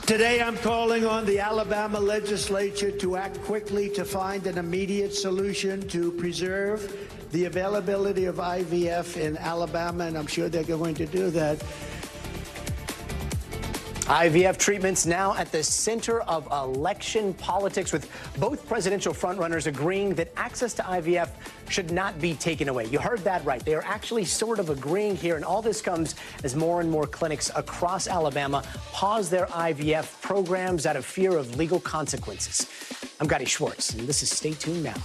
Today, I'm calling on the Alabama legislature to act quickly to find an immediate solution to preserve the availability of IVF in Alabama, and I'm sure they're going to do that. IVF treatments now at the center of election politics, with both presidential frontrunners agreeing that access to IVF should not be taken away. You heard that right. They are actually sort of agreeing here, and all this comes as more and more clinics across Alabama pause their IVF programs out of fear of legal consequences. I'm Gadi Schwartz, and this is Stay Tuned Now.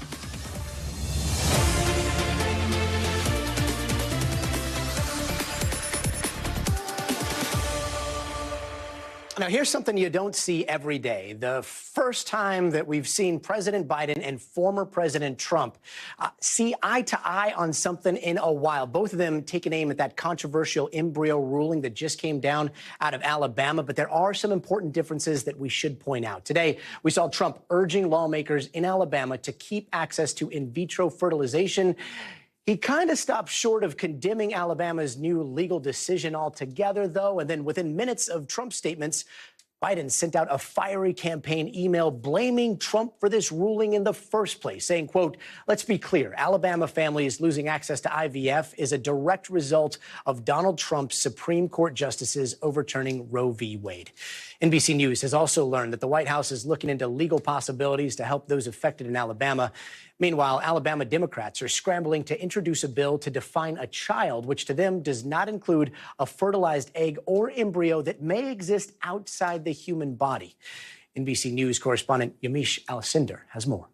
Now, here's something you don't see every day. The first time that we've seen President Biden and former President Trump see eye to eye on something in a while. Both of them taking aim at that controversial embryo ruling that just came down out of Alabama. But there are some important differences that we should point out. Today, we saw Trump urging lawmakers in Alabama to keep access to in vitro fertilization. He kind of stopped short of condemning Alabama's new legal decision altogether, though, and then within minutes of Trump's statements, Biden sent out a fiery campaign email blaming Trump for this ruling in the first place, saying, quote, "Let's be clear, Alabama families losing access to IVF is a direct result of Donald Trump's Supreme Court justices overturning Roe v. Wade." NBC News has also learned that the White House is looking into legal possibilities to help those affected in Alabama. Meanwhile, Alabama Democrats are scrambling to introduce a bill to define a child, which to them does not include a fertilized egg or embryo that may exist outside the human body. NBC News correspondent Yamiche Alcindor has more.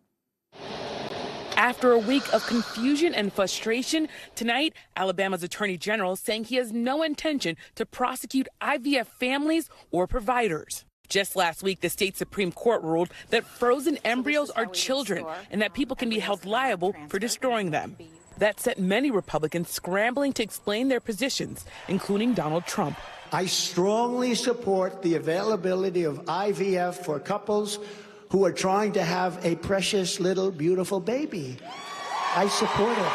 After a week of confusion and frustration, tonight, Alabama's Attorney General saying he has no intention to prosecute IVF families or providers. Just last week, the state Supreme Court ruled that frozen embryos are children and that people can be held liable for destroying them. That set many Republicans scrambling to explain their positions, including Donald Trump. I strongly support the availability of IVF for couples who are trying to have a precious little beautiful baby. I support it.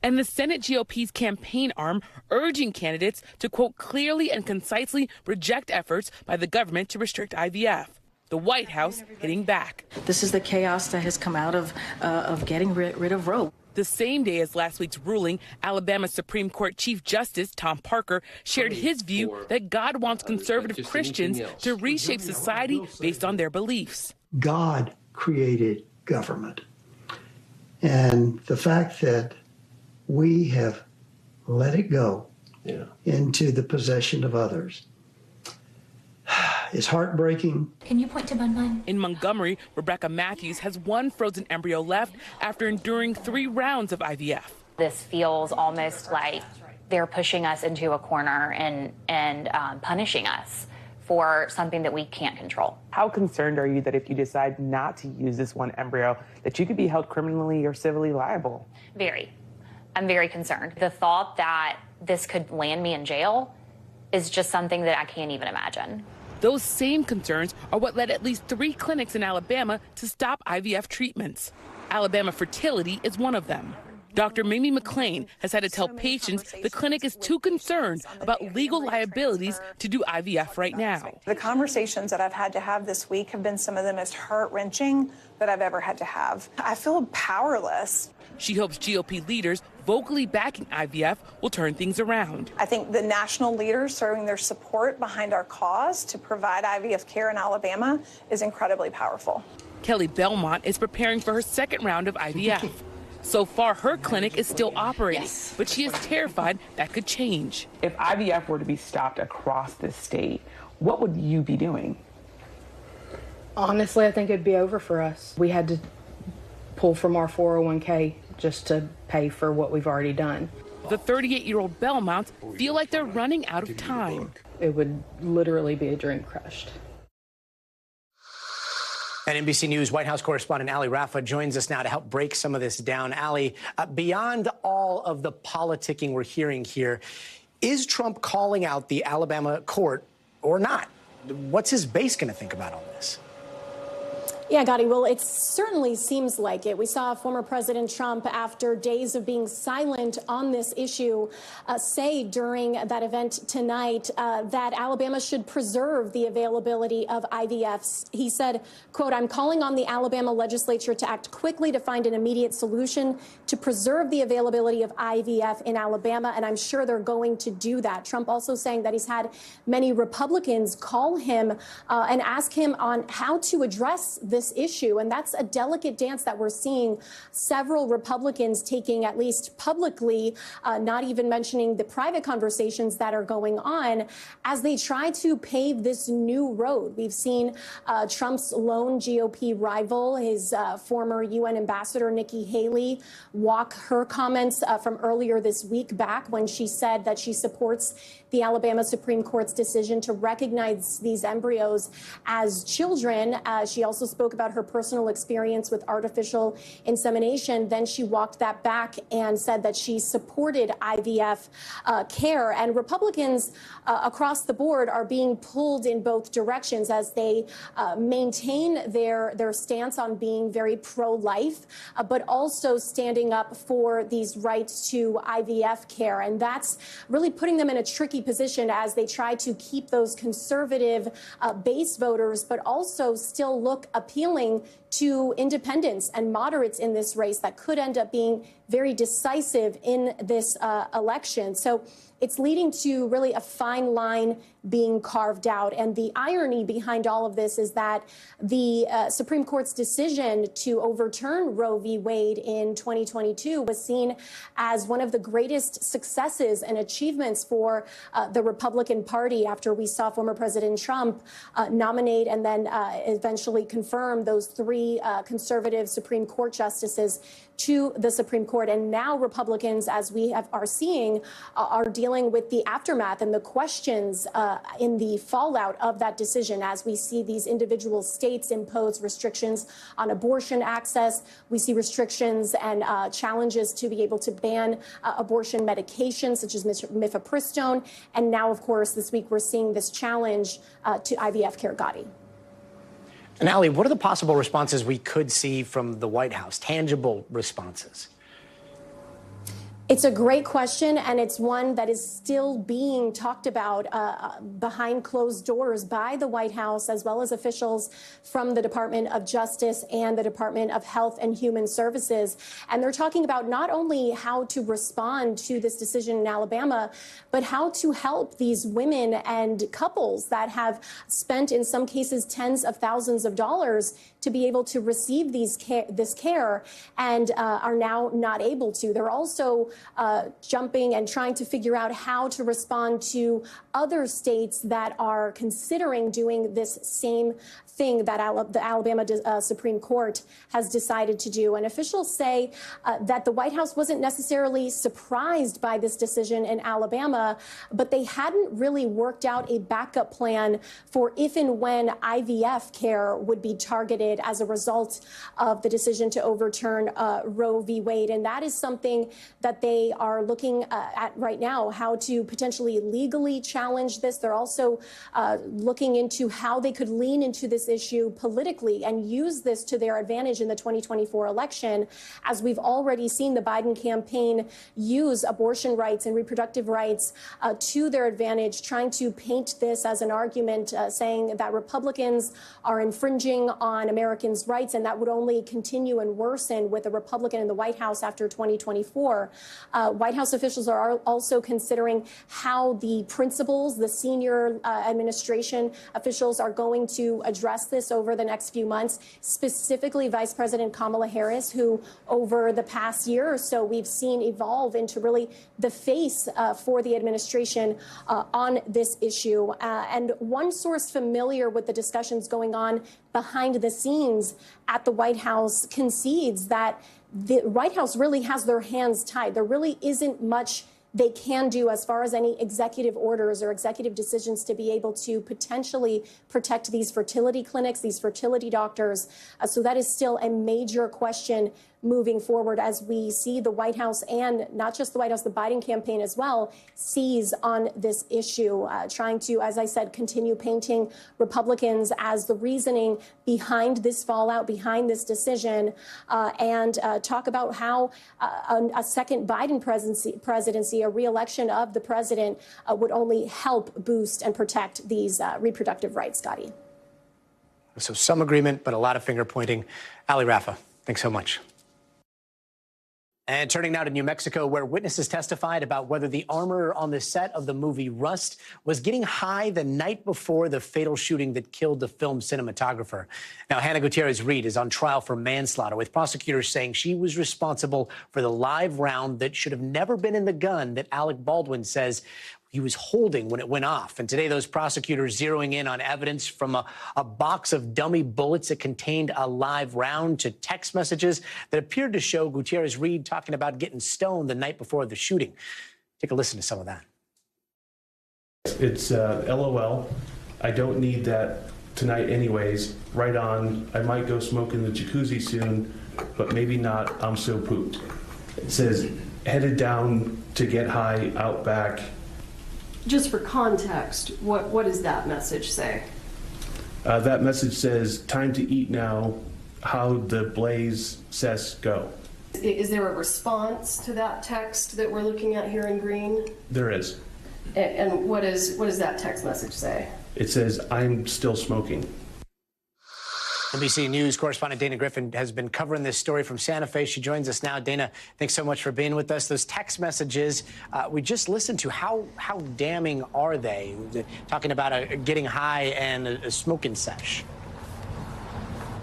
And the Senate GOP's campaign arm urging candidates to, quote, clearly and concisely reject efforts by the government to restrict IVF. The White House hitting back. This is the chaos that has come out of getting rid of Roe. The same day as last week's ruling, Alabama Supreme Court Chief Justice Tom Parker shared his view that God wants conservative Christians to reshape society based on their beliefs. God created government. And the fact that we have let it go into the possession of others is heartbreaking. Can you point to Bun? In Montgomery, Rebecca Matthews has one frozen embryo left after enduring 3 rounds of IVF. This feels almost like they're pushing us into a corner and punishing us for something that we can't control. How concerned are you that if you decide not to use this one embryo, that you could be held criminally or civilly liable? Very. I'm very concerned. The thought that this could land me in jail is just something that I can't even imagine. Those same concerns are what led at least 3 clinics in Alabama to stop IVF treatments. Alabama Fertility is one of them. Dr. Mimi McLean has had to tell patients the clinic is too concerned about legal liabilities to do IVF right now. The conversations that I've had to have this week have been some of the most heart-wrenching that I've ever had to have. I feel powerless. She hopes GOP leaders vocally backing IVF will turn things around. I think the national leaders throwing their support behind our cause to provide IVF care in Alabama is incredibly powerful. Kelly Belmont is preparing for her second round of IVF. So far, her clinic is still operating, but she is terrified that could change. If IVF were to be stopped across the state, what would you be doing? Honestly, I think it'd be over for us. We had to pull from our 401k just to pay for what we've already done. The 38-year-old Belmonts feel like they're running out of time. It would literally be a dream crushed. And NBC News White House correspondent Ali Rafa joins us now to help break some of this down. Ali, beyond all of the politicking we're hearing here, is Trump calling out the Alabama court or not? What's his base going to think about all this? Yeah, Gadi, well, it certainly seems like it. We saw former President Trump, after days of being silent on this issue, say during that event tonight that Alabama should preserve the availability of IVFs. He said, quote, "I'm calling on the Alabama legislature to act quickly to find an immediate solution to preserve the availability of IVF in Alabama," and I'm sure they're going to do that. Trump also saying that he's had many Republicans call him and ask him on how to address this issue. And that's a delicate dance that we're seeing several Republicans taking, at least publicly, not even mentioning the private conversations that are going on as they try to pave this new road. We've seen Trump's lone GOP rival, his former UN ambassador, Nikki Haley, walk her comments from earlier this week back when she said that she supports the Alabama Supreme Court's decision to recognize these embryos as children. She also spoke about her personal experience with artificial insemination. Then she walked that back and said that she supported IVF care. And Republicans across the board are being pulled in both directions as they maintain their stance on being very pro-life, but also standing up for these rights to IVF care. And that's really putting them in a tricky position as they try to keep those conservative base voters, but also still look appealing to independents and moderates in this race that could end up being very decisive in this election. So it's leading to really a fine line being carved out. And the irony behind all of this is that the Supreme Court's decision to overturn Roe v. Wade in 2022 was seen as one of the greatest successes and achievements for the Republican Party after we saw former President Trump nominate and then eventually confirm those three conservative Supreme Court justices to the Supreme Court. And now Republicans, as we are seeing, are dealing with the aftermath and the questions in the fallout of that decision as we see these individual states impose restrictions on abortion access. We see restrictions and challenges to be able to ban abortion medications such as mifepristone. And now, of course, this week we're seeing this challenge to IVF care. Gadi. And Ali, what are the possible responses we could see from the White House, tangible responses? It's a great question, and it's one that is still being talked about behind closed doors by the White House, as well as officials from the Department of Justice and the Department of Health and Human Services. And they're talking about not only how to respond to this decision in Alabama, but how to help these women and couples that have spent, in some cases, tens of thousands of dollars to be able to receive this care and are now not able to. They're also jumping and trying to figure out how to respond to other states that are considering doing this same thing that the Alabama Supreme Court has decided to do. And officials say that the White House wasn't necessarily surprised by this decision in Alabama, but they hadn't really worked out a backup plan for if and when IVF care would be targeted as a result of the decision to overturn Roe v. Wade. And that is something that they are looking at right now, how to potentially legally challenge this. They're also looking into how they could lean into this issue politically and use this to their advantage in the 2024 election, as we've already seen the Biden campaign use abortion rights and reproductive rights to their advantage, trying to paint this as an argument saying that Republicans are infringing on Americans' rights, and that would only continue and worsen with a Republican in the White House after 2024. White House officials are also considering how the principals, the senior administration officials, are going to address this over the next few months, specifically Vice President Kamala Harris, who over the past year or so we've seen evolve into really the face for the administration on this issue. And one source familiar with the discussions going on behind the scenes at the White House concedes that the White House really has their hands tied. There really isn't much they can do as far as any executive orders or executive decisions to be able to potentially protect these fertility clinics, these fertility doctors. So that is still a major question moving forward as we see the White House, and not just the White House, the Biden campaign as well, seize on this issue, trying to, as I said, continue painting Republicans as the reasoning behind this fallout, behind this decision, and talk about how a second Biden presidency, a re-election of the president, would only help boost and protect these reproductive rights, Gadi. So some agreement, but a lot of finger pointing. Ali Rafa, thanks so much. And turning now to New Mexico, where witnesses testified about whether the armorer on the set of the movie Rust was getting high the night before the fatal shooting that killed the film cinematographer. Now, Hannah Gutierrez-Reed is on trial for manslaughter, with prosecutors saying she was responsible for the live round that should have never been in the gun that Alec Baldwin says he was holding when it went off. And today, those prosecutors zeroing in on evidence from a box of dummy bullets that contained a live round to text messages that appeared to show Gutierrez-Reed talking about getting stoned the night before the shooting. Take a listen to some of that. It's LOL. I don't need that tonight anyways. Right on. I might go smoke in the jacuzzi soon, but maybe not. I'm so pooped. It says, headed down to get high out back. Just for context, what does that message say? That message says, time to eat now, how the blaze says go. Is there a response to that text that we're looking at here in green? There is. And what does that text message say? It says, I'm still smoking. NBC News correspondent Dana Griffin has been covering this story from Santa Fe. She joins us now. Dana, thanks so much for being with us. Those text messages we just listened to, how damning are they? Talking about getting high and a smoking sesh.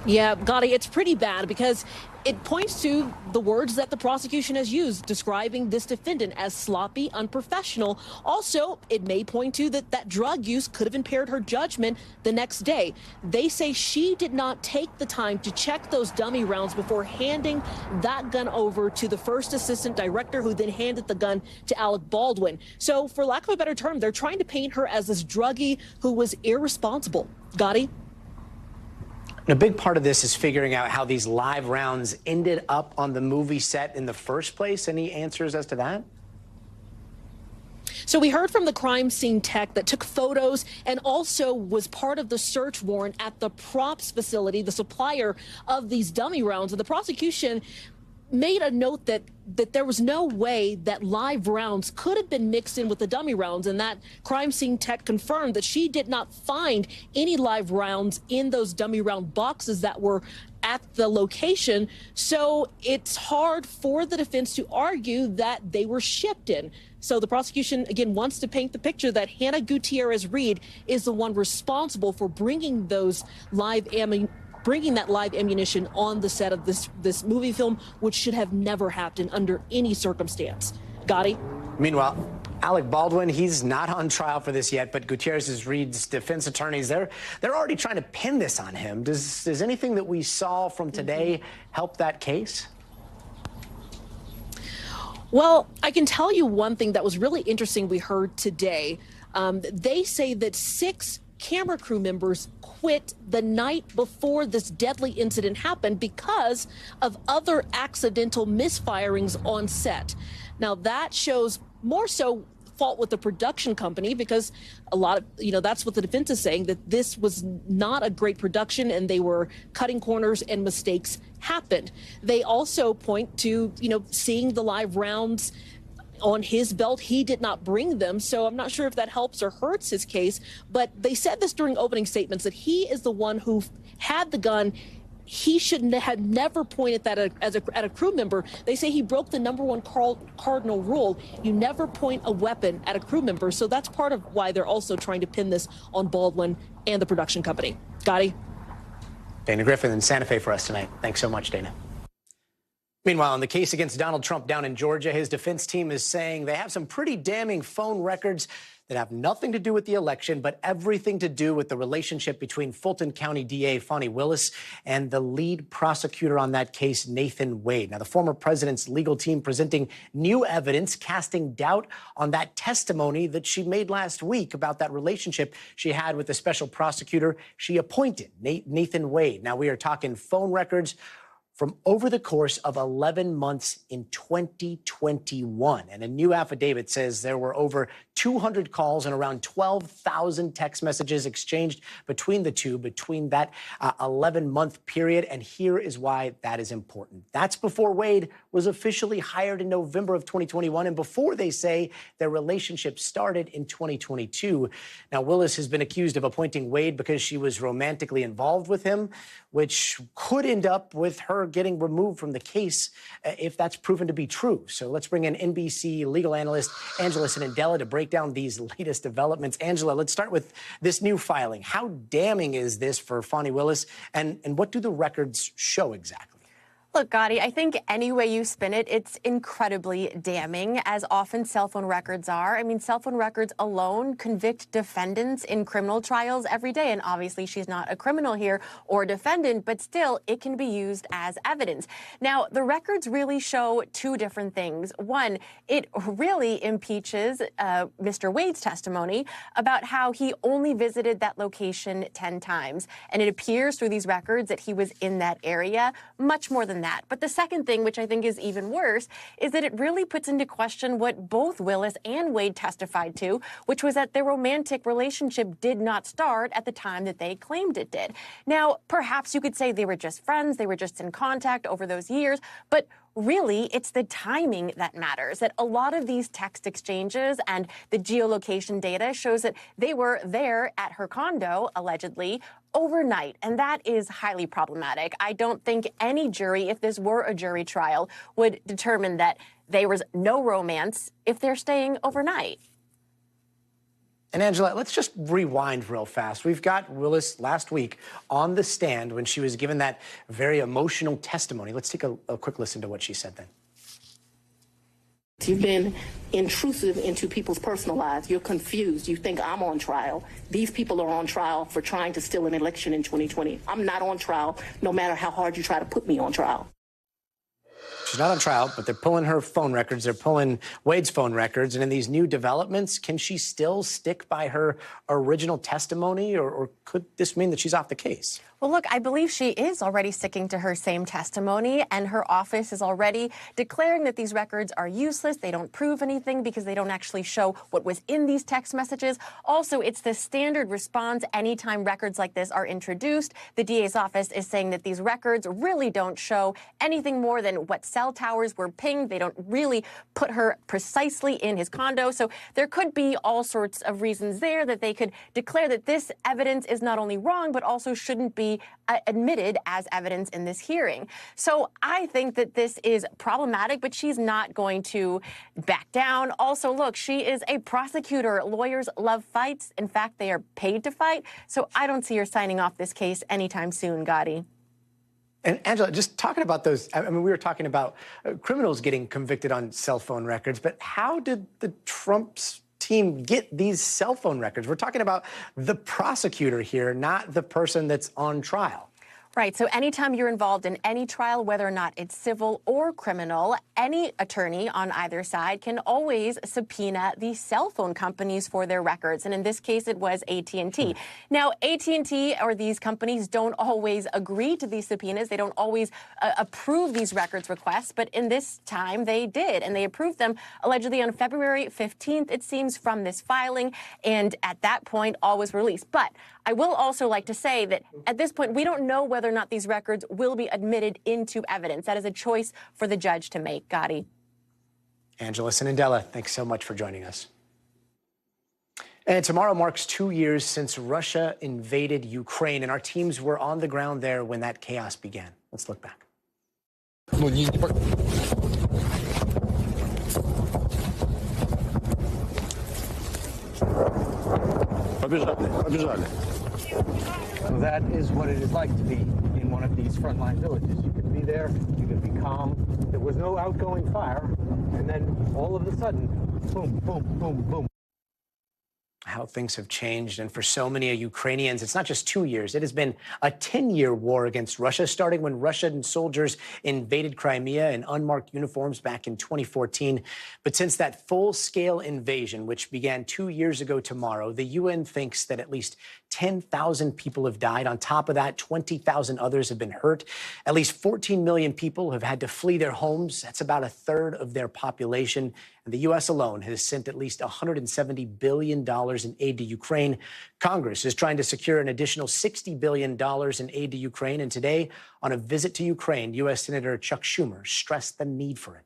Yeah, Gadi, it's pretty bad because it points to the words that the prosecution has used describing this defendant as sloppy, unprofessional. Also, it may point to that drug use could have impaired her judgment the next day. They say she did not take the time to check those dummy rounds before handing that gun over to the first assistant director, who then handed the gun to Alec Baldwin. So, for lack of a better term, they're trying to paint her as this druggie who was irresponsible. Gadi? A big part of this is figuring out how these live rounds ended up on the movie set in the first place. Any answers as to that? So we heard from the crime scene tech that took photos and also was part of the search warrant at the props facility, the supplier of these dummy rounds. And the prosecution made a note that there was no way that live rounds could have been mixed in with the dummy rounds, and that crime scene tech confirmed that she did not find any live rounds in those dummy round boxes that were at the location. So it's hard for the defense to argue that they were shipped in. So the prosecution, again, wants to paint the picture that Hannah Gutierrez-Reed is the one responsible for bringing that live ammunition on the set of this movie film, which should have never happened under any circumstance. Gadi? Meanwhile, Alec Baldwin, he's not on trial for this yet, but Gutierrez-Reed's defense attorneys, they're already trying to pin this on him. Does anything that we saw from today help that case? Well, I can tell you one thing that was really interesting we heard today. They say that 6 camera crew members quit the night before this deadly incident happened because of other accidental misfirings on set. Now, that shows more so fault with the production company, because a lot of, that's what the defense is saying, that this was not a great production and they were cutting corners and mistakes happened. They also point to, seeing the live rounds on his belt. He did not bring them, so I'm not sure if that helps or hurts his case. But they said this during opening statements, that he is the one who had the gun. He should have never pointed that at a crew member. They say he broke the #1 cardinal rule. You never point a weapon at a crew member. So that's part of why they're also trying to pin this on Baldwin and the production company. Gadi? Dana Griffin in Santa Fe for us tonight. Thanks so much, Dana. Meanwhile, in the case against Donald Trump down in Georgia, his defense team is saying they have some pretty damning phone records that have nothing to do with the election, but everything to do with the relationship between Fulton County DA Fonnie Willis and the lead prosecutor on that case, Nathan Wade. Now, the former president's legal team presenting new evidence, casting doubt on that testimony that she made last week about that relationship she had with the special prosecutor she appointed, Nathan Wade. Now, we are talking phone records from over the course of 11 months in 2021. And a new affidavit says there were over 200 calls and around 12,000 text messages exchanged between the two between that 11-month period. And here is why that is important. That's before Wade was officially hired in November of 2021 and before they say their relationship started in 2022. Now, Willis has been accused of appointing Wade because she was romantically involved with him, which could end up with her getting removed from the case if that's proven to be true. So let's bring in NBC legal analyst Angela Sinandela to break down these latest developments. Angela, let's start with this new filing. How damning is this for Fani Willis, and what do the records show exactly? Look, Gadi, I think any way you spin it, it's incredibly damning, as often cell phone records are. I mean, cell phone records alone convict defendants in criminal trials every day. And obviously, she's not a criminal here or a defendant, but still, it can be used as evidence. Now, the records really show two different things. One, it really impeaches Mr. Wade's testimony about how he only visited that location 10 times. And it appears through these records that he was in that area much more than that. But the second thing, which I think is even worse, is that it really puts into question what both Willis and Wade testified to, which was that their romantic relationship did not start at the time that they claimed it did. Now, perhaps you could say they were just friends, they were just in contact over those years, but really, it's the timing that matters, that a lot of these text exchanges and the geolocation data shows that they were there at her condo, allegedly, overnight, and that is highly problematic. I don't think any jury, if this were a jury trial, would determine that there was no romance if they're staying overnight. And Angela, let's just rewind real fast. We've got Willis last week on the stand when she was given that very emotional testimony. Let's take a quick listen to what she said then. You've been intrusive into people's personal lives. You're confused. You think I'm on trial. These people are on trial for trying to steal an election in 2020. I'm not on trial, no matter how hard you try to put me on trial. She's not on trial, but they're pulling her phone records. They're pulling Wade's phone records. And in these new developments, can she still stick by her original testimony, or could this mean that she's off the case? Well, look, I believe she is already sticking to her same testimony, and her office is already declaring that these records are useless. They don't prove anything because they don't actually show what was in these text messages. Also, it's the standard response anytime records like this are introduced. The DA's office is saying that these records really don't show anything more than what cell towers were pinged. They don't really put her precisely in his condo. So there could be all sorts of reasons there that they could declare that this evidence is not only wrong, but also shouldn't be admitted as evidence in this hearing. So I think that this is problematic, but she's not going to back down. Also, look, she is a prosecutor. Lawyers love fights. In fact, they are paid to fight. So I don't see her signing off this case anytime soon, Gadi. And Angela, just talking about those, I mean, we were talking about criminals getting convicted on cell phone records, but how did the Trump's team get these cell phone records? We're talking about the prosecutor here, not the person that's on trial. Right. So anytime you're involved in any trial, whether or not it's civil or criminal, any attorney on either side can always subpoena the cell phone companies for their records. And in this case, it was AT&T. Now, AT&T or these companies don't always agree to these subpoenas. They don't always approve these records requests. But in this time, they did. And they approved them allegedly on February 15th, it seems, from this filing. And at that point, all was released. But I will also like to say that at this point, we don't know whether or not these records will be admitted into evidence. That is a choice for the judge to make. Gadi. Angela Sinandela, thanks so much for joining us. And tomorrow marks 2 years since Russia invaded Ukraine, and our teams were on the ground there when that chaos began. Let's look back. That is what it is like to be in one of these frontline villages. You can be there, you can be calm. There was no outgoing fire, and then all of a sudden, boom, boom, boom, boom. How things have changed, and for so many Ukrainians, it's not just 2 years. It has been a 10-year war against Russia, starting when Russian soldiers invaded Crimea in unmarked uniforms back in 2014. But since that full-scale invasion, which began 2 years ago tomorrow, the UN thinks that at least 10,000 people have died. On top of that, 20,000 others have been hurt. At least 14 million people have had to flee their homes. That's about a third of their population. And the U.S. alone has sent at least $170 billion in aid to Ukraine. Congress is trying to secure an additional $60 billion in aid to Ukraine. And today, on a visit to Ukraine, U.S. Senator Chuck Schumer stressed the need for it.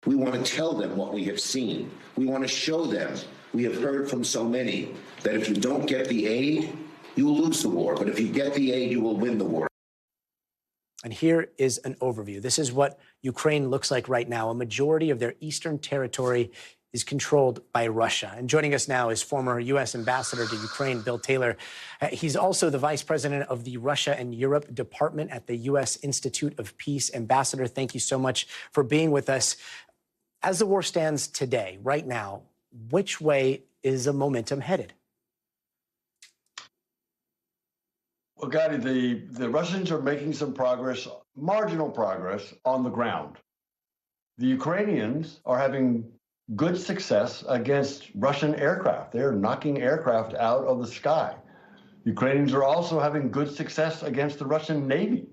We want to tell them what we have seen. We want to show them. We have heard from so many that if you don't get the aid, you will lose the war. But if you get the aid, you will win the war. And here is an overview. This is what Ukraine looks like right now. A majority of their eastern territory is controlled by Russia. And joining us now is former U.S. Ambassador to Ukraine, Bill Taylor. He's also the Vice President of the Russia and Europe Department at the U.S. Institute of Peace. Ambassador, thank you so much for being with us. As the war stands today, right now, which way is the momentum headed? Well, Gadi, the Russians are making some progress, marginal progress, on the ground. The Ukrainians are having good success against Russian aircraft. They're knocking aircraft out of the sky. Ukrainians are also having good success against the Russian Navy.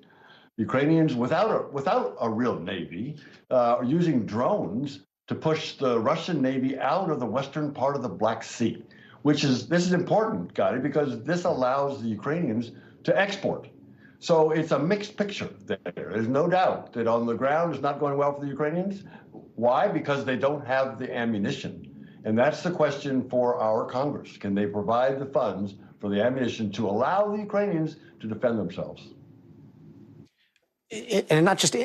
Ukrainians, without a real navy, are using drones to push the Russian Navy out of the western part of the Black Sea, this is important, Gadi, because this allows the Ukrainians to export. So it's a mixed picture there. There's no doubt that on the ground it's not going well for the Ukrainians. Why? Because they don't have the ammunition. And that's the question for our Congress. Can they provide the funds for the ammunition to allow the Ukrainians to defend themselves? And not just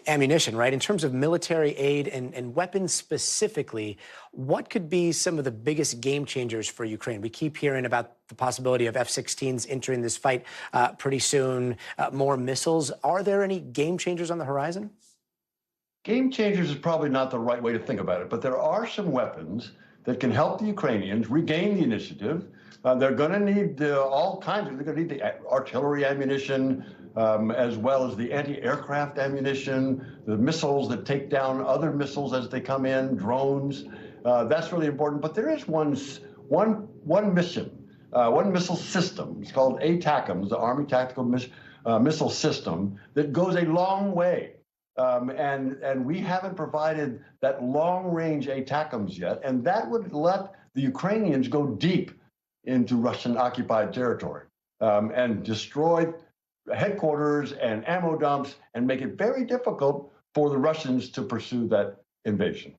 ammunition, right? In terms of military aid and weapons specifically, what could be some of the biggest game changers for Ukraine? We keep hearing about the possibility of F-16s entering this fight pretty soon, more missiles. Are there any game changers on the horizon? Game changers is probably not the right way to think about it, but there are some weapons that can help the Ukrainians regain the initiative. They're going to need all kinds of, they're going to need the artillery ammunition, as well as the anti-aircraft ammunition, the missiles that take down other missiles as they come in, drones. That's really important. But there is one missile system. It's called ATACMS, the Army Tactical Missile System, that goes a long way. And we haven't provided that long-range ATACMS yet, and that would let the Ukrainians go deep into Russian-occupied territory and destroy headquarters and ammo dumps and make it very difficult for the Russians to pursue that invasion.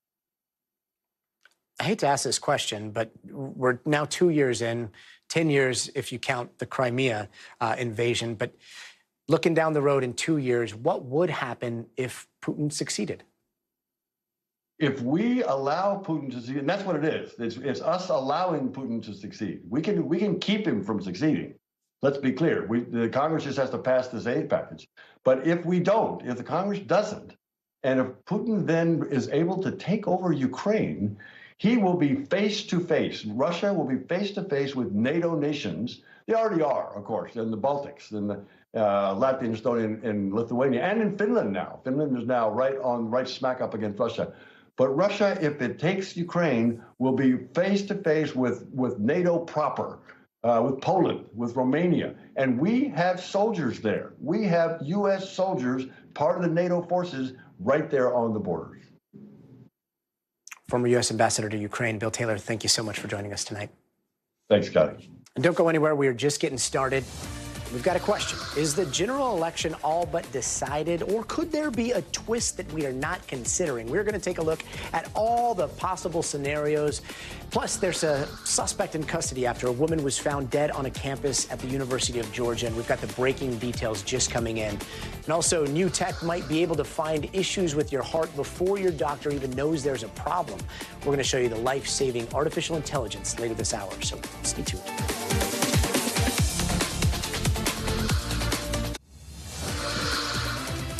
I hate to ask this question, but we're now 2 years in, 10 years if you count the Crimea invasion. But looking down the road in 2 years, what would happen if Putin succeeded? If we allow Putin to succeed, and that's what it is, it's us allowing Putin to succeed. We can keep him from succeeding. Let's be clear. The Congress just has to pass this aid package. But if we don't, if the Congress doesn't, and if Putin then is able to take over Ukraine, he will be face to face. Russia will be face to face with NATO nations. They already are, of course, in the Baltics, in the Latvia, Estonia, and Lithuania, and in Finland now. Finland is now right smack up against Russia. But Russia, if it takes Ukraine, will be face to face with NATO proper, with Poland, with Romania. And we have soldiers there. We have U.S. soldiers, part of the NATO forces, right there on the borders. Former U.S. Ambassador to Ukraine, Bill Taylor, thank you so much for joining us tonight. Thanks, Gadi. And don't go anywhere. We are just getting started. We've got a question. Is the general election all but decided, or could there be a twist that we are not considering? We're going to take a look at all the possible scenarios. Plus, there's a suspect in custody after a woman was found dead on a campus at the University of Georgia, and we've got the breaking details just coming in. And also, new tech might be able to find issues with your heart before your doctor even knows there's a problem. We're going to show you the life-saving artificial intelligence later this hour, so stay tuned.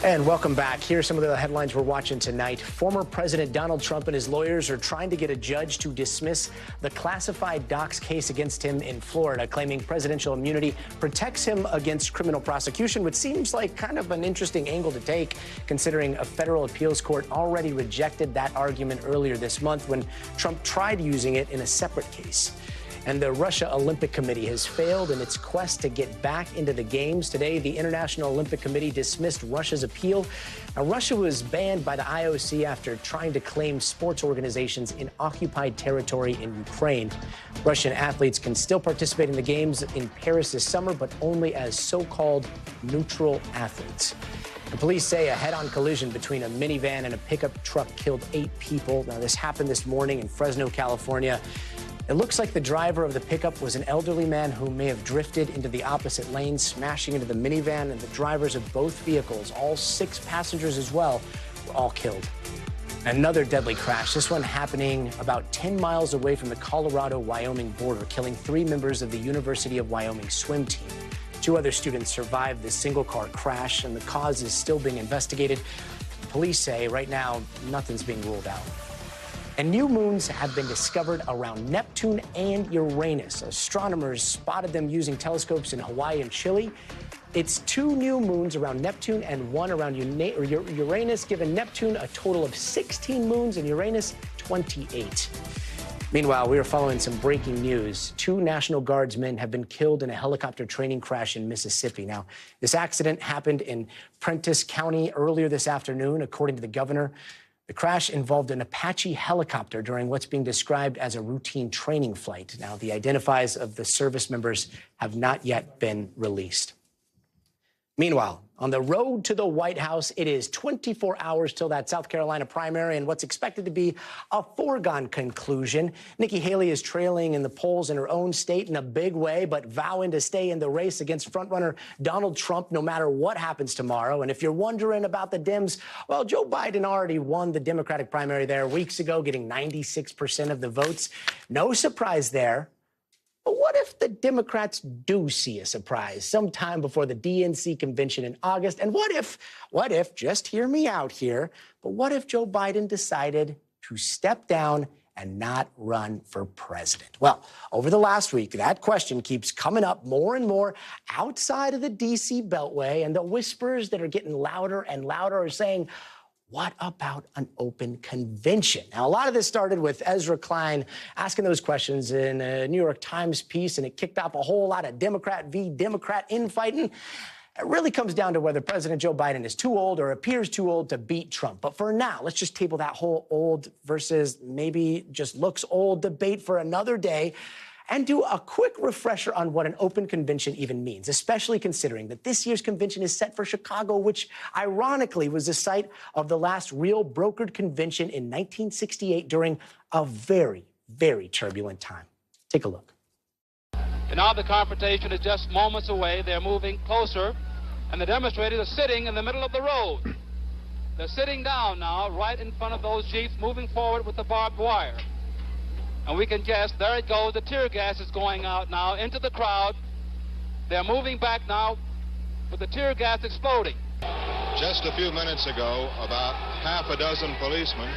And welcome back. Here are some of the headlines we're watching tonight. Former President Donald Trump and his lawyers are trying to get a judge to dismiss the classified docs case against him in Florida, claiming presidential immunity protects him against criminal prosecution, which seems like kind of an interesting angle to take, considering a federal appeals court already rejected that argument earlier this month when Trump tried using it in a separate case. And the Russia Olympic Committee has failed in its quest to get back into the Games. Today, the International Olympic Committee dismissed Russia's appeal. Now, Russia was banned by the IOC after trying to claim sports organizations in occupied territory in Ukraine. Russian athletes can still participate in the Games in Paris this summer, but only as so-called neutral athletes. The police say a head-on collision between a minivan and a pickup truck killed 8 people. Now, this happened this morning in Fresno, California. It looks like the driver of the pickup was an elderly man who may have drifted into the opposite lane, smashing into the minivan, and the drivers of both vehicles, all 6 passengers as well, were all killed. Another deadly crash, this one happening about 10 miles away from the Colorado-Wyoming border, killing 3 members of the University of Wyoming swim team. 2 other students survived this single-car crash, and the cause is still being investigated. Police say right now nothing's being ruled out. And new moons have been discovered around Neptune and Uranus. Astronomers spotted them using telescopes in Hawaii and Chile. It's 2 new moons around Neptune and 1 around Uranus, giving Neptune a total of 16 moons and Uranus 28. Meanwhile, we are following some breaking news. 2 National Guardsmen have been killed in a helicopter training crash in Mississippi. Now, this accident happened in Prentiss County earlier this afternoon, according to the governor. The crash involved an Apache helicopter during what's being described as a routine training flight. Now, the identifiers of the service members have not yet been released. Meanwhile, on the road to the White House, it is 24 hours till that South Carolina primary and what's expected to be a foregone conclusion. Nikki Haley is trailing in the polls in her own state in a big way, but vowing to stay in the race against frontrunner Donald Trump no matter what happens tomorrow. And if you're wondering about the Dems, well, Joe Biden already won the Democratic primary there weeks ago, getting 96% of the votes. No surprise there. But what if the Democrats do see a surprise sometime before the DNC convention in August? And what if, just hear me out here, but what if Joe Biden decided to step down and not run for president? Well, over the last week, that question keeps coming up more and more outside of the D.C. Beltway, and the whispers that are getting louder and louder are saying, what about an open convention? Now, a lot of this started with Ezra Klein asking those questions in a New York Times piece, and it kicked off a whole lot of Democrat v. Democrat infighting. It really comes down to whether President Joe Biden is too old or appears too old to beat Trump. But for now, let's just table that whole old versus maybe just looks old debate for another day and do a quick refresher on what an open convention even means, especially considering that this year's convention is set for Chicago, which ironically was the site of the last real brokered convention in 1968 during a very, very turbulent time. Take a look. And now the confrontation is just moments away. They're moving closer, and the demonstrators are sitting in the middle of the road. They're sitting down now, right in front of those jeeps, moving forward with the barbed wire. And we can guess, there it goes, the tear gas is going out now into the crowd. They're moving back now with the tear gas exploding. Just a few minutes ago, about half a dozen policemen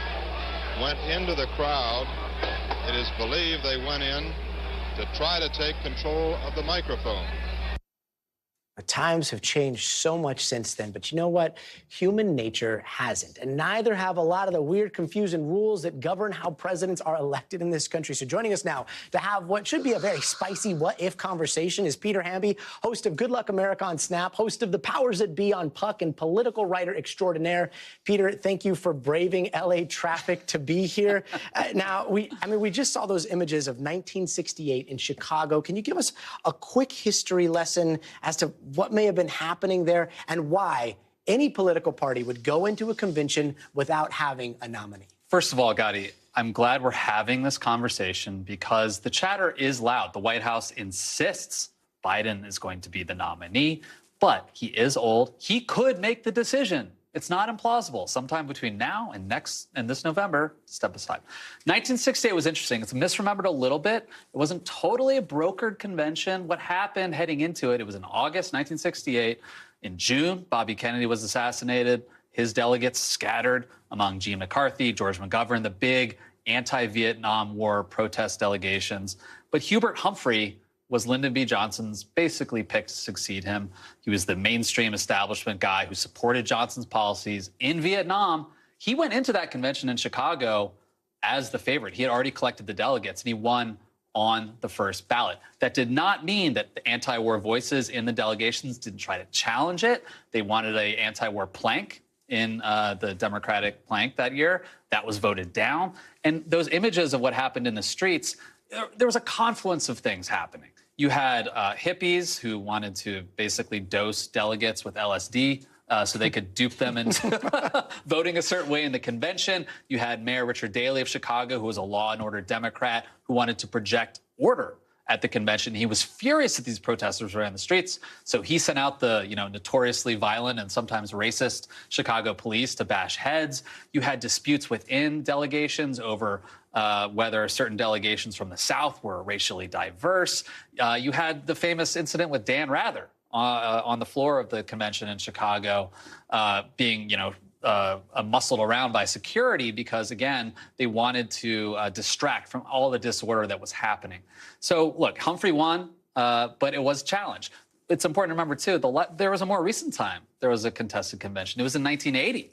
went into the crowd. It is believed they went in to try to take control of the microphone. The times have changed so much since then, but you know what? Human nature hasn't, and neither have a lot of the weird, confusing rules that govern how presidents are elected in this country. So joining us now to have what should be a very spicy what-if conversation is Peter Hamby, host of Good Luck America on Snap, host of The Powers That Be on Puck, and political writer extraordinaire. Peter, thank you for braving L.A. traffic to be here. Now, we just saw those images of 1968 in Chicago. Can you give us a quick history lesson as to what may have been happening there and why any political party would go into a convention without having a nominee? First of all, Gadi, I'm glad we're having this conversation because the chatter is loud. The White House insists Biden is going to be the nominee, but he is old. He could make the decision. It's not implausible. Sometime between now and this November, step aside. 1968 was interesting. It's misremembered a little bit. It wasn't totally a brokered convention. What happened heading into it, it was in August 1968. In June, Bobby Kennedy was assassinated. His delegates scattered among Gene McCarthy, George McGovern, the big anti-Vietnam War protest delegations. But Hubert Humphrey was Lyndon B. Johnson's basically picked to succeed him. He was the mainstream establishment guy who supported Johnson's policies in Vietnam. He went into that convention in Chicago as the favorite. He had already collected the delegates, and he won on the first ballot. That did not mean that the anti-war voices in the delegations didn't try to challenge it. They wanted an anti-war plank in the Democratic plank that year. That was voted down. And those images of what happened in the streets, there was a confluence of things happening. You had hippies who wanted to basically dose delegates with LSD so they could dupe them into voting a certain way in the convention. You had Mayor Richard Daley of Chicago, who was a law and order Democrat, who wanted to project order at the convention. He was furious that these protesters were in the streets, so he sent out the notoriously violent and sometimes racist Chicago police to bash heads. You had disputes within delegations over whether certain delegations from the South were racially diverse. You had the famous incident with Dan Rather on the floor of the convention in Chicago, being, muscled around by security because, again, they wanted to distract from all the disorder that was happening. So, look, Humphrey won, but it was challenged. It's important to remember, too, there was a more recent time there was a contested convention. It was in 1980.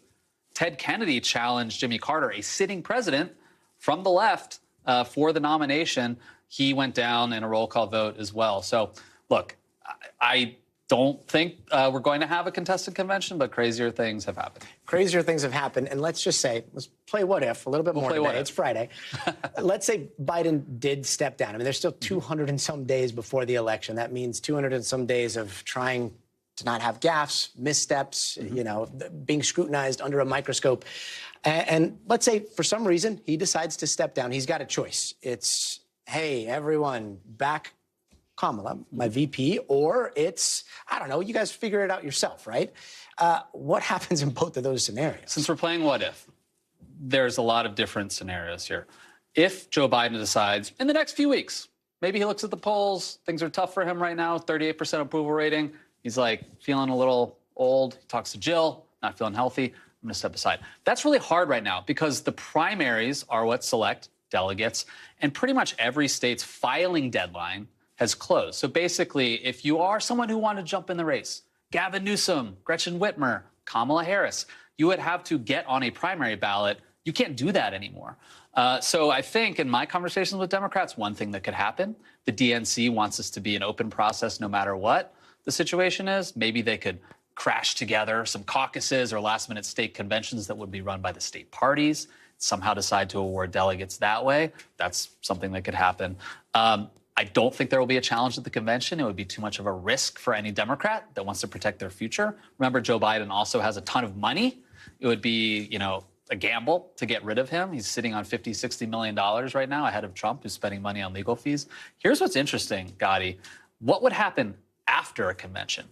Ted Kennedy challenged Jimmy Carter, a sitting president from the left, for the nomination. He went down in a roll call vote as well. So, look, I don't think we're going to have a contested convention, but crazier things have happened. Crazier things have happened. And let's just say, let's play what if a little bit more today. It's Friday. Let's say Biden did step down. I mean, there's still 200 and some days before the election. That means 200 and some days of trying to not have gaffes, missteps, being scrutinized under a microscope. And let's say for some reason he decides to step down. He's got a choice. It's, hey, everyone, back Kamala, my VP, or it's, I don't know, you guys figure it out yourself, right? What happens in both of those scenarios? Since we're playing what if, there's a lot of different scenarios here. If Joe Biden decides in the next few weeks, maybe he looks at the polls, things are tough for him right now, 38% approval rating. He's like feeling a little old. He talks to Jill, not feeling healthy. I'm going to step aside. That's really hard right now because the primaries are what select delegates, and pretty much every state's filing deadline has closed. So basically, if you are someone who wanted to jump in the race, Gavin Newsom, Gretchen Whitmer, Kamala Harris, you would have to get on a primary ballot. You can't do that anymore. So I think in my conversations with Democrats, one thing that could happen, the DNC wants this to be an open process no matter what the situation is. Maybe they could crash together some caucuses or last-minute state conventions that would be run by the state parties, somehow decide to award delegates that way. That's something that could happen. I don't think there will be a challenge at the convention. It would be too much of a risk for any Democrat that wants to protect their future. Remember, Joe Biden also has a ton of money. It would be, a gamble to get rid of him. He's sitting on $50, $60 million right now ahead of Trump, who's spending money on legal fees. Here's what's interesting, Gadi. What would happen after a convention?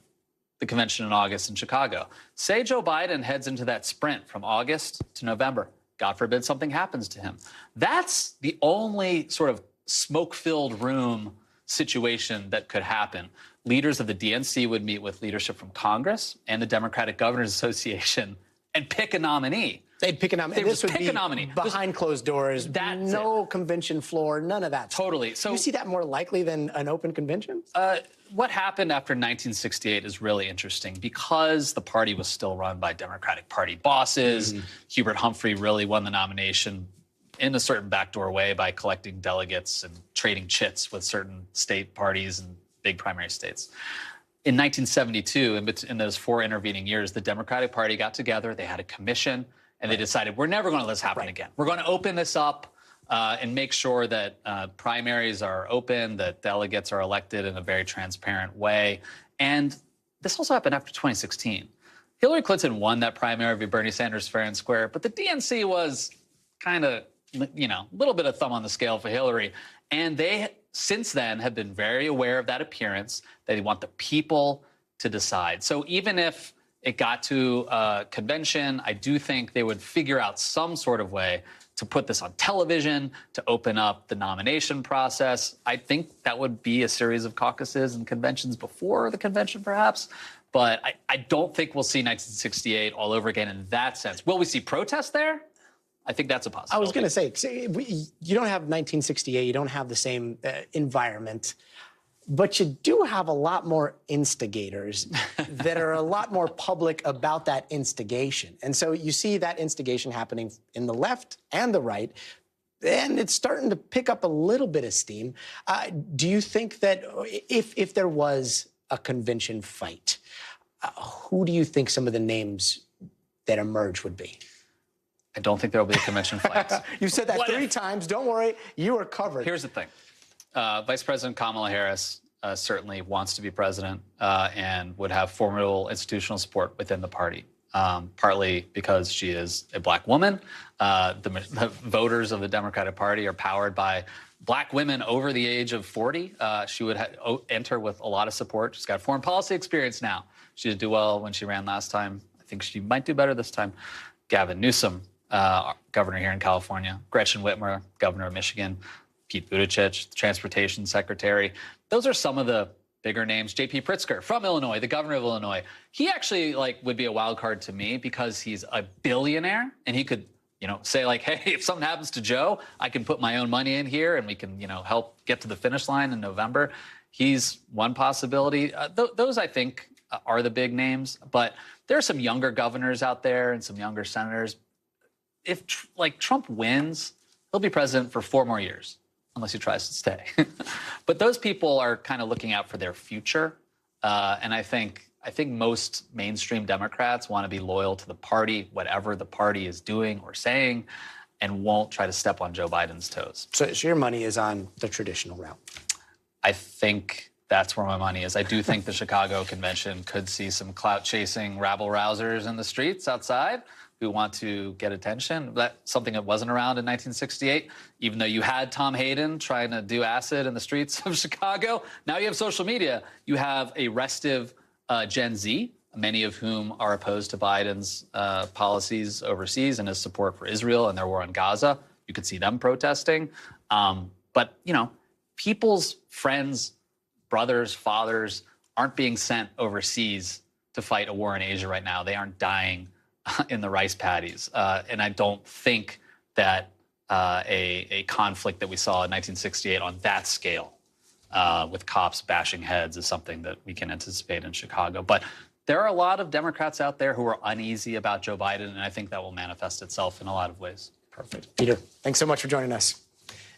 The convention in August in Chicago. Say Joe Biden heads into that sprint from August to November. God forbid something happens to him. That's the only sort of smoke-filled room situation that could happen. Leaders of the DNC would meet with leadership from Congress and the Democratic Governors Association and pick a nominee. They'd pick a nominee. This would be a nominee behind closed doors. No convention floor. None of that. Totally. So you see that more likely than an open convention? What happened after 1968 is really interesting because the party was still run by Democratic Party bosses. Hubert Humphrey really won the nomination in a certain backdoor way by collecting delegates and trading chits with certain state parties and big primary states. In 1972, in those 4 intervening years, the Democratic Party got together, they had a commission, and they decided, we're never going to let this happen again. We're going to open this up and make sure that primaries are open, that delegates are elected in a very transparent way. And this also happened after 2016. Hillary Clinton won that primary over Bernie Sanders fair and square, but the DNC was kind of, a little bit of thumb on the scale for Hillary. And they, since then, have been very aware of that appearance. They want the people to decide. So even if it got to a convention, I do think they would figure out some sort of way to put this on television, to open up the nomination process. I think that would be a series of caucuses and conventions before the convention, perhaps. But I don't think we'll see 1968 all over again in that sense. Will we see protests there? I think that's a possibility. I was going to say, you don't have 1968, you don't have the same environment, but you do have a lot more instigators that are a lot more public about that instigation. And so you see that instigation happening in the left and the right. and it's starting to pick up a little bit of steam. Do you think that if there was a convention fight, who do you think some of the names that emerge would be? I don't think there will be a convention fight. You said that 3 times. Don't worry, you are covered. Here's the thing. Vice President Kamala Harris certainly wants to be president and would have formidable institutional support within the party. Partly because she is a black woman. The voters of the Democratic Party are powered by black women over the age of 40. She would enter with a lot of support. She's got foreign policy experience now. She did do well when she ran last time. I think she might do better this time. Gavin Newsom, governor here in California. Gretchen Whitmer, governor of Michigan. Pete Buttigieg, transportation secretary. Those are some of the bigger names. J.P. Pritzker from Illinois, the governor of Illinois. He actually would be a wild card to me because he's a billionaire and he could, say hey, if something happens to Joe, I can put my own money in here and we can, help get to the finish line in November. He's one possibility. Those I think are the big names, but there are some younger governors out there and some younger senators. If Trump wins, he'll be president for 4 more years. Unless he tries to stay. But those people are kind of looking out for their future. And I think most mainstream Democrats want to be loyal to the party, whatever the party is doing or saying, and won't try to step on Joe Biden's toes. So your money is on the traditional route? I think that's where my money is. I do think the Chicago convention could see some clout-chasing rabble-rousers in the streets outside who want to get attention. That's something that wasn't around in 1968, even though you had Tom Hayden trying to do acid in the streets of Chicago. Now you have social media. You have a restive Gen Z, many of whom are opposed to Biden's policies overseas and his support for Israel and their war on Gaza. You could see them protesting. But, people's friends, brothers, fathers aren't being sent overseas to fight a war in Asia right now. They aren't dying in the rice paddies. And I don't think that a conflict that we saw in 1968 on that scale with cops bashing heads is something that we can anticipate in Chicago. But there are a lot of Democrats out there who are uneasy about Joe Biden, and I think that will manifest itself in a lot of ways. Perfect. Peter, thanks so much for joining us.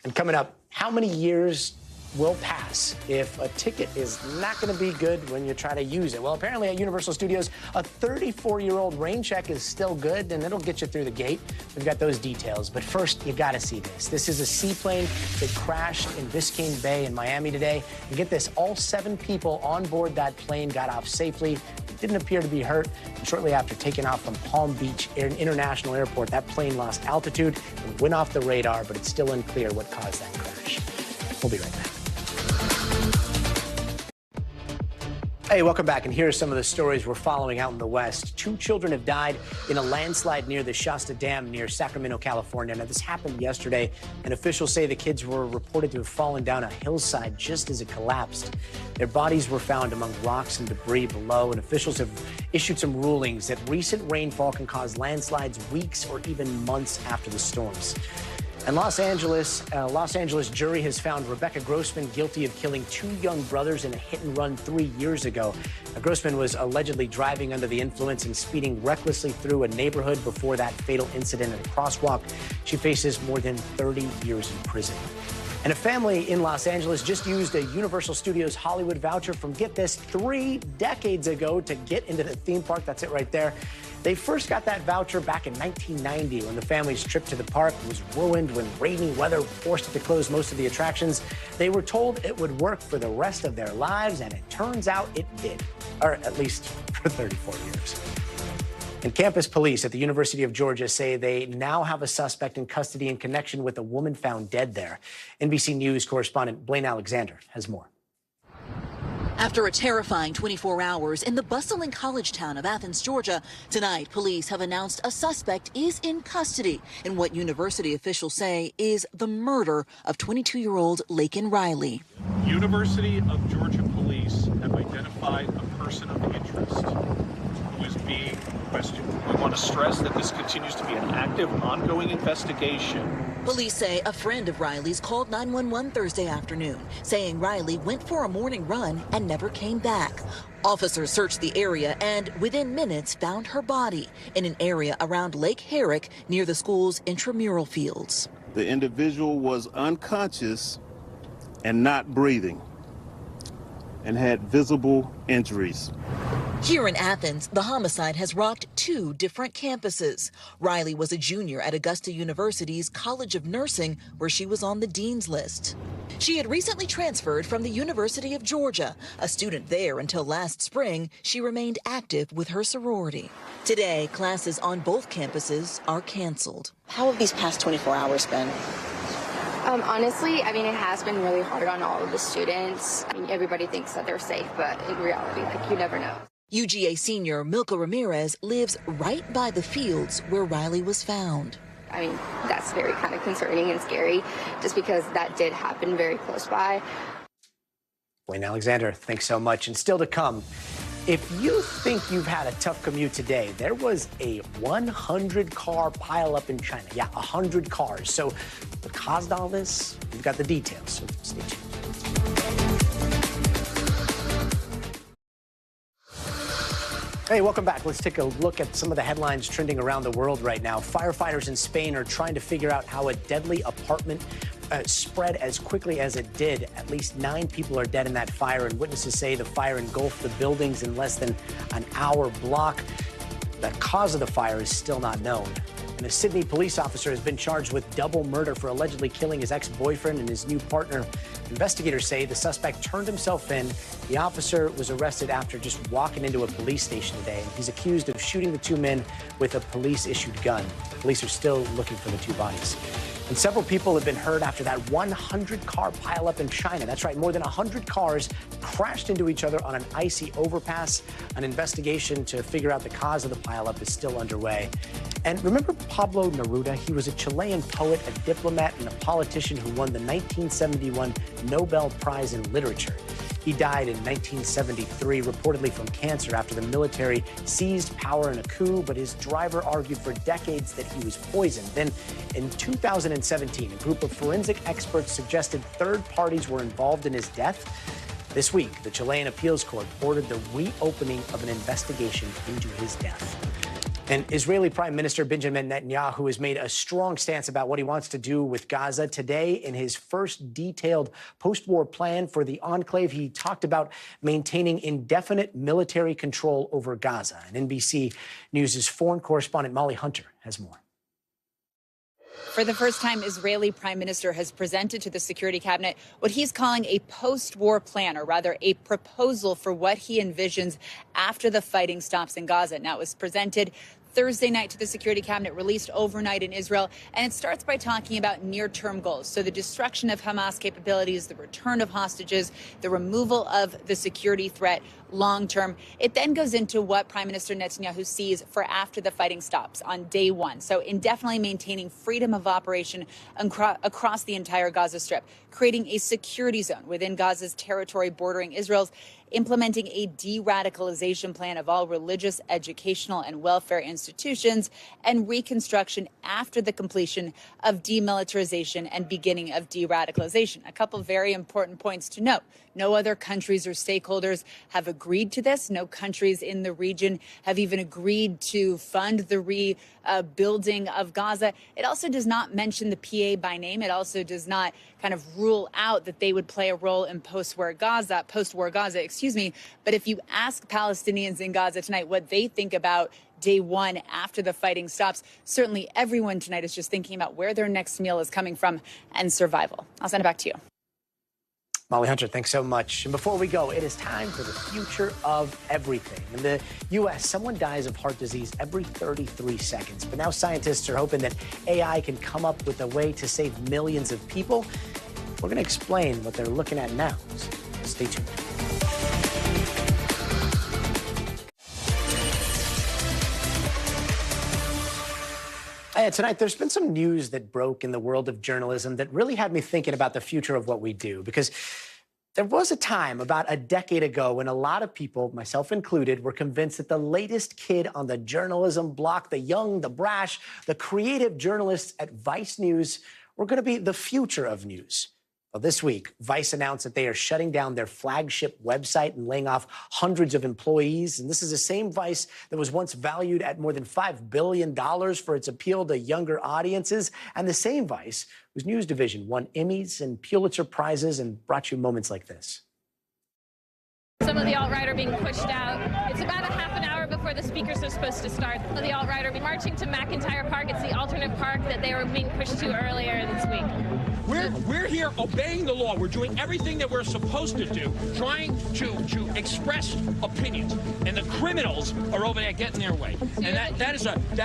And coming up, how many years will pass if a ticket is not going to be good when you try to use it? Well, apparently at Universal Studios, a 34-year-old rain check is still good, and it'll get you through the gate. We've got those details. But first, you got to see this. This is a seaplane that crashed in Biscayne Bay in Miami today. And get this, all 7 people on board that plane got off safely. Didn't appear to be hurt. And shortly after taking off from Palm Beach International Airport, that plane lost altitude and went off the radar, but it's still unclear what caused that crash. We'll be right back. Hey, welcome back, and here are some of the stories we're following out in the West. 2 children have died in a landslide near the Shasta Dam near Sacramento, California. Now, this happened yesterday, and officials say the kids were reported to have fallen down a hillside just as it collapsed. Their bodies were found among rocks and debris below, and officials have issued some rulings that recent rainfall can cause landslides weeks or even months after the storms. And Los Angeles jury has found Rebecca Grossman guilty of killing 2 young brothers in a hit-and-run 3 years ago. Now, Grossman was allegedly driving under the influence and speeding recklessly through a neighborhood before that fatal incident at a crosswalk. She faces more than 30 years in prison. And a family in Los Angeles just used a Universal Studios Hollywood voucher from, get this, 3 decades ago to get into the theme park. That's it right there. They first got that voucher back in 1990 when the family's trip to the park was ruined when rainy weather forced it to close most of the attractions. They were told it would work for the rest of their lives, and it turns out it did, or at least for 34 years. And campus police at the University of Georgia say they now have a suspect in custody in connection with a woman found dead there. NBC News correspondent Blaine Alexander has more. After a terrifying 24 hours in the bustling college town of Athens, Georgia, tonight police have announced a suspect is in custody in what university officials say is the murder of 22-year-old Laken Riley. University of Georgia police have identified a person of interest who is being questioned. We want to stress that this continues to be an active, ongoing investigation. Police say a friend of Riley's called 911 Thursday afternoon, saying Riley went for a morning run and never came back. Officers searched the area and within minutes found her body in an area around Lake Herrick near the school's intramural fields. The individual was unconscious and not breathing and had visible injuries. Here in Athens, the homicide has rocked 2 different campuses. Riley was a junior at Augusta University's College of Nursing, where she was on the dean's list. She had recently transferred from the University of Georgia. A student there until last spring, she remained active with her sorority. Today, classes on both campuses are canceled. How have these past 24 hours been? Honestly, I mean, it has been really hard on all of the students. I mean, everybody thinks that they're safe, but in reality, like, you never know. UGA senior Milka Ramirez lives right by the fields where Riley was found. I mean, that's very kind of concerning and scary, just because that did happen very close by. Wayne Alexander, thanks so much. And still to come, if you think you've had a tough commute today, there was a 100-car pileup in China. Yeah, 100 cars. So what caused all this? We've got the details, so stay tuned. Hey, welcome back. Let's take a look at some of the headlines trending around the world right now. Firefighters in Spain are trying to figure out how a deadly apartment spread as quickly as it did. At least 9 people are dead in that fire, and witnesses say the fire engulfed the buildings in less than an hour block. The cause of the fire is still not known. And a Sydney police officer has been charged with double murder for allegedly killing his ex-boyfriend and his new partner. Investigators say the suspect turned himself in. The officer was arrested after just walking into a police station today. He's accused of shooting the 2 men with a police-issued gun. Police are still looking for the 2 bodies. And several people have been hurt after that 100-car pileup in China. That's right, more than 100 cars crashed into each other on an icy overpass. An investigation to figure out the cause of the pileup is still underway. And remember Pablo Neruda? He was a Chilean poet, a diplomat, and a politician who won the 1971 Nobel Prize in Literature. He died in 1973, reportedly from cancer, after the military seized power in a coup, but his driver argued for decades that he was poisoned. Then, in 2017, a group of forensic experts suggested third parties were involved in his death. This week, the Chilean appeals court ordered the reopening of an investigation into his death. And Israeli Prime Minister Benjamin Netanyahu has made a strong stance about what he wants to do with Gaza. Today, in his first detailed post-war plan for the enclave, he talked about maintaining indefinite military control over Gaza. And NBC News' foreign correspondent Molly Hunter has more. For the first time, Israeli Prime Minister has presented to the Security Cabinet what he's calling a post-war plan, or rather a proposal for what he envisions after the fighting stops in Gaza. Now, it was presented Thursday night to the Security Cabinet, released overnight in Israel, and it starts by talking about near-term goals. So the destruction of Hamas capabilities, the return of hostages, the removal of the security threat long-term. It then goes into what Prime Minister Netanyahu sees for after the fighting stops on day 1. So indefinitely maintaining freedom of operation across the entire Gaza Strip, creating a security zone within Gaza's territory bordering Israel's, implementing a de-radicalization plan of all religious, educational, and welfare institutions, and reconstruction after the completion of demilitarization and beginning of de-radicalization. A couple very important points to note. No other countries or stakeholders have agreed to this. No countries in the region have even agreed to fund the rebuilding of Gaza. It also does not mention the PA by name. It also does not kind of rule out that they would play a role in post-war Gaza, But if you ask Palestinians in Gaza tonight what they think about day 1 after the fighting stops, certainly everyone tonight is just thinking about where their next meal is coming from and survival. I'll send it back to you. Molly Hunter, thanks so much. And before we go, it is time for the future of everything. In the U.S., someone dies of heart disease every 33 seconds. But now scientists are hoping that AI can come up with a way to save millions of people. We're going to explain what they're looking at now. So stay tuned. Tonight, there's been some news that broke in the world of journalism that really had me thinking about the future of what we do, because there was a time about a decade ago when a lot of people, myself included, were convinced that the latest kid on the journalism block, the young, the brash, the creative journalists at Vice News were going to be the future of news. Well, this week, Vice announced that they are shutting down their flagship website and laying off hundreds of employees. And this is the same Vice that was once valued at more than $5 billion for its appeal to younger audiences. And the same Vice whose news division won Emmys and Pulitzer Prizes and brought you moments like this. Some of the alt-right are being pushed out. It's about a half an hour before the speakers are supposed to start. Some of the alt-right are marching to McIntyre Park. It's the alternate park that they were being pushed to earlier this week. We're here obeying the law. We're doing everything that we're supposed to do, trying to express opinions. And the criminals are over there getting their way. And that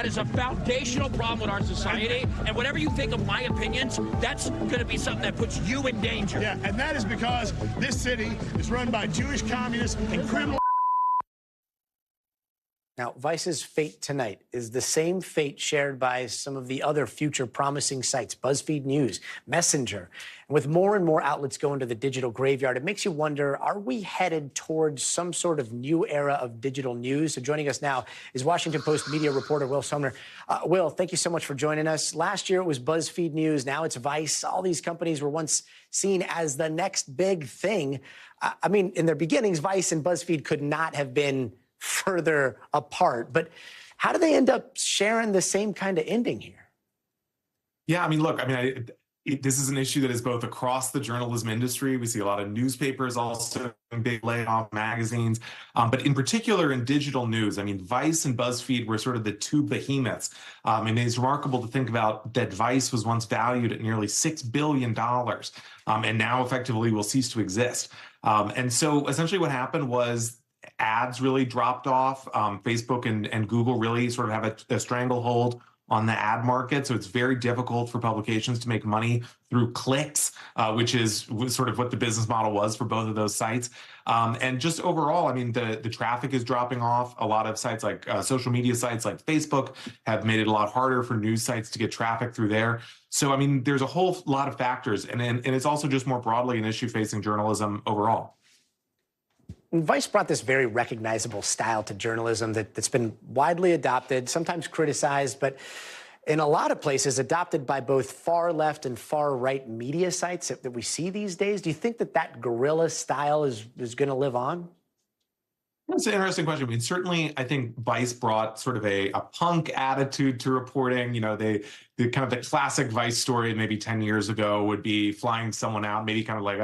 is a foundational problem with our society. And whatever you think of my opinions, that's going to be something that puts you in danger. Yeah, and that is because this city is run by Jewish communists and criminal. Now, Vice's fate tonight is the same fate shared by some of the other future promising sites, BuzzFeed News, Messenger. And with more and more outlets going to the digital graveyard, it makes you wonder, are we headed towards some sort of new era of digital news? So joining us now is Washington Post media reporter Will Sumner. Will, thank you so much for joining us. Last year it was BuzzFeed News. Now it's Vice. All these companies were once seen as the next big thing. I mean, in their beginnings, Vice and BuzzFeed could not have been further apart. But how do they end up sharing the same kind of ending here? Yeah, I mean, look, this is an issue that is both across the journalism industry. We see a lot of newspapers also big layoff, magazines, but in particular in digital news. I mean, Vice and BuzzFeed were sort of the two behemoths. And it's remarkable to think about that Vice was once valued at nearly $6 billion and now effectively will cease to exist. And so essentially what happened was ads really dropped off. Facebook and Google really sort of have a stranglehold on the ad market. So it's very difficult for publications to make money through clicks, which is sort of what the business model was for both of those sites. And just overall, I mean, the traffic is dropping off. A lot of sites like social media sites like Facebook have made it a lot harder for news sites to get traffic through there. So, I mean, there's a whole lot of factors. And it's also just more broadly an issue facing journalism overall. Vice brought this very recognizable style to journalism that's been widely adopted, sometimes criticized, but in a lot of places adopted by both far left and far right media sites that we see these days. Do you think that guerrilla style is going to live on? That's an interesting question. I mean, certainly, I think Vice brought sort of a punk attitude to reporting. You know, the kind of the classic Vice story maybe 10 years ago would be flying someone out, maybe kind of like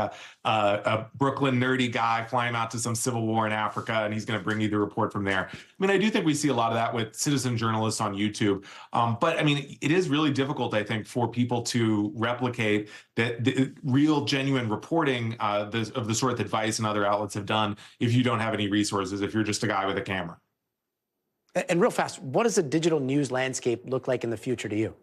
a Brooklyn nerdy guy flying out to some civil war in Africa, and he's going to bring you the report from there. I mean, I do think we see a lot of that with citizen journalists on YouTube. But I mean, it is really difficult, I think, for people to replicate the real, genuine reporting of the sort that Vice and other outlets have done if you don't have any resources, if you're just a guy with a camera. And real fast, what does the digital news landscape look like in the future to you?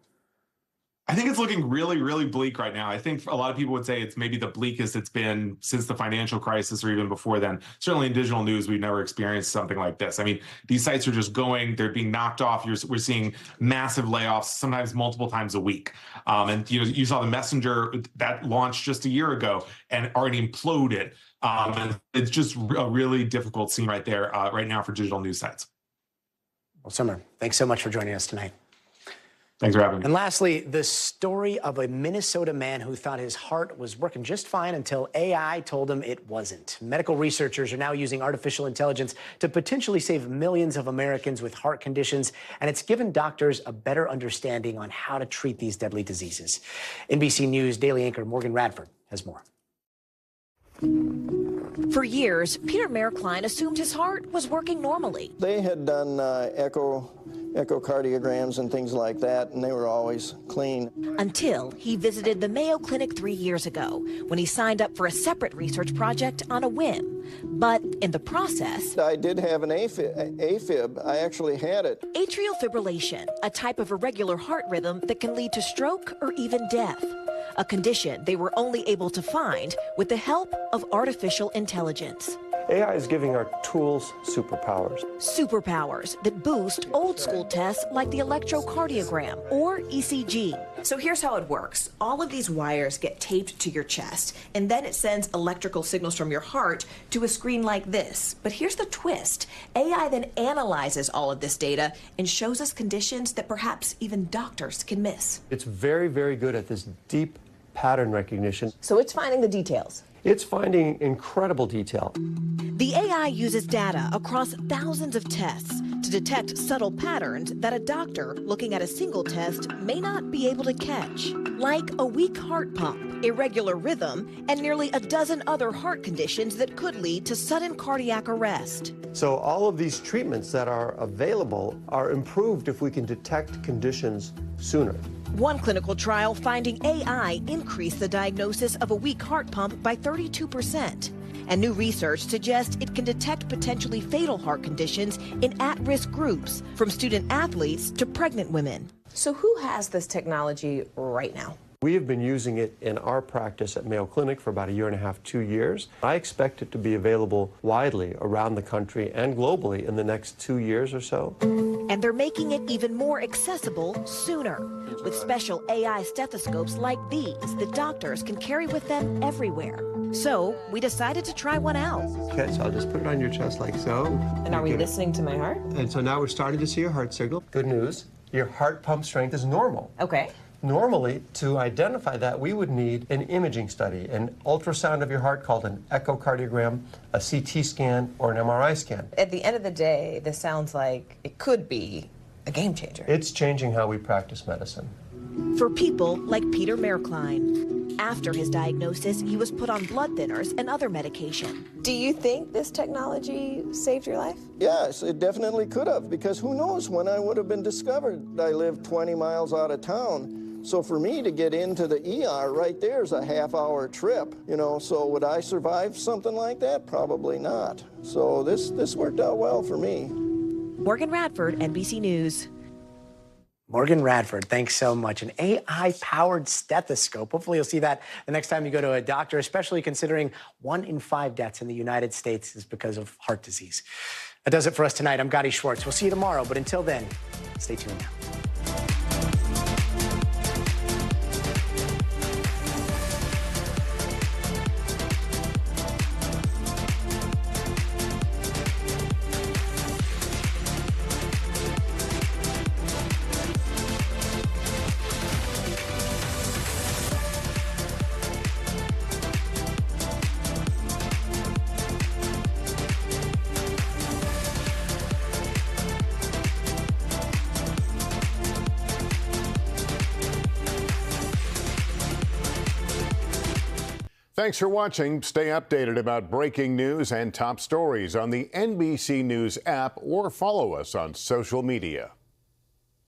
I think it's looking really, really bleak right now. I think a lot of people would say it's maybe the bleakest it's been since the financial crisis or even before then. Certainly in digital news, we've never experienced something like this. I mean, these sites are just going, they're being knocked off. We're seeing massive layoffs, sometimes multiple times a week. And you saw the Messenger that launched just a year ago and already imploded. And it's just a really difficult scene right there right now for digital news sites. Well, Summer, thanks so much for joining us tonight. Thanks for having me. And lastly, the story of a Minnesota man who thought his heart was working just fine until AI told him it wasn't. Medical researchers are now using artificial intelligence to potentially save millions of Americans with heart conditions, and it's given doctors a better understanding on how to treat these deadly diseases. NBC News daily anchor Morgan Radford has more. For years, Peter Merkline assumed his heart was working normally. They had done echocardiograms and things like that, and they were always clean. Until he visited the Mayo Clinic 3 years ago, when he signed up for a separate research project on a whim. But in the process, I did have an AFib. I actually had it. Atrial fibrillation, a type of irregular heart rhythm that can lead to stroke or even death. A condition they were only able to find with the help of artificial intelligence. AI is giving our tools superpowers. Superpowers that boost old school tests like the electrocardiogram or ECG. So here's how it works. All of these wires get taped to your chest, and then it sends electrical signals from your heart to a screen like this. But here's the twist. AI then analyzes all of this data and shows us conditions that perhaps even doctors can miss. It's very, very good at this deep pattern recognition. So it's finding the details. It's finding incredible detail. The AI uses data across thousands of tests to detect subtle patterns that a doctor looking at a single test may not be able to catch, like a weak heart pump, irregular rhythm, and nearly a dozen other heart conditions that could lead to sudden cardiac arrest. So all of these treatments that are available are improved if we can detect conditions sooner. One clinical trial finding AI increased the diagnosis of a weak heart pump by 32%. And new research suggests it can detect potentially fatal heart conditions in at-risk groups, from student athletes to pregnant women. So who has this technology right now? We have been using it in our practice at Mayo Clinic for about 1.5 years, 2 years. I expect it to be available widely around the country and globally in the next 2 years or so. And they're making it even more accessible sooner, with special AI stethoscopes like these that doctors can carry with them everywhere. So we decided to try one out. Okay, so I'll just put it on your chest like so. And are we listening to my heart? And so now we're starting to see your heart signal. Good news, your heart pump strength is normal. Okay. Normally, to identify that, we would need an imaging study, an ultrasound of your heart called an echocardiogram, a CT scan, or an MRI scan. At the end of the day, this sounds like it could be a game changer. It's changing how we practice medicine. For people like Peter Merklein. After his diagnosis, he was put on blood thinners and other medication. Do you think this technology saved your life? Yes, it definitely could have, because who knows when I would have been discovered. I live 20 miles out of town, so for me to get into the ER right there is a half-hour trip, so would I survive something like that? Probably not. So this worked out well for me. Morgan Radford, NBC News. Morgan Radford, thanks so much. An AI-powered stethoscope. Hopefully you'll see that the next time you go to a doctor, especially considering 1 in 5 deaths in the United States is because of heart disease. That does it for us tonight. I'm Gadi Schwartz. We'll see you tomorrow, but until then, stay tuned now. Thanks for watching. Stay updated about breaking news and top stories on the NBC News app or follow us on social media.